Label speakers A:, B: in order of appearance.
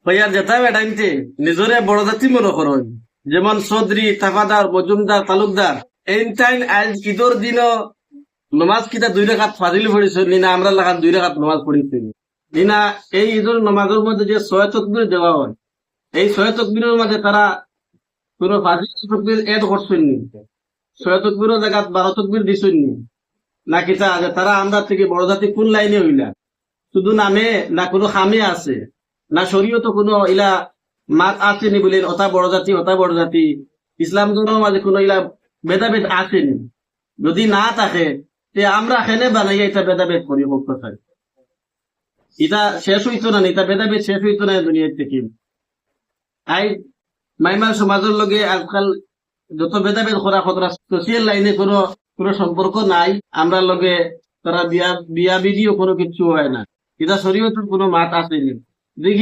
A: হইয়ার যেটা বেটাইনতে নিজরে বড় জাতি মনে করেন, যেমন চৌধুরী, তাফাদার, মজুমদার, তালুকদার, এইটাইন আজ ঈদর দিনও নমাজ কিতা 2 রাকাত ফাজিল পড়িছে নিনা, আমরা লাগান 2 রাকাত নমাজ পড়িছি নিনা। এই ঈদর নমাজের মধ্যে যে 6 তাকবীর দেওয়া হয়, এই 6 তাকবীরের মাঝে তারা কোন ফাজিল তাকবীর এড করছেন নি, 6 তাকবীরের জায়গা 12 তাকবীর দিছেন নি, না কিতা যে তারা আমরা থেকে বড় জাতি কোন লাইনে হইলা, শুধু নামে না কোনো খামে আছে, না শরীয়ত কোনো ইলা মাত আসেনি বলে ওটা বড় জাতি ওটা বড় জাতি, ইসলাম ধর্মের মাঝে কোনো ইলা ভেদাভেদ আসেনি। যদি না থাকে তে আমরা এখানে বানাই এটা ভেদাভেদ করি হোক কথায়, এটা শেষ হইতো না, এটা ভেদাভেদ শেষ হইতো না দুনিয়ার থেকে। আই মাইমার সমাজের লগে আজকাল যত ভেদাভেদ করা খতরা সোশিয়াল লাইনে কোনো কোনো সম্পর্ক নাই, আমরা লগে তারা বিয়া বিয়া বিডিও কোনো কিছু হয় না, এটা শরীয়তের কোনো মাত আসেনি। দেখি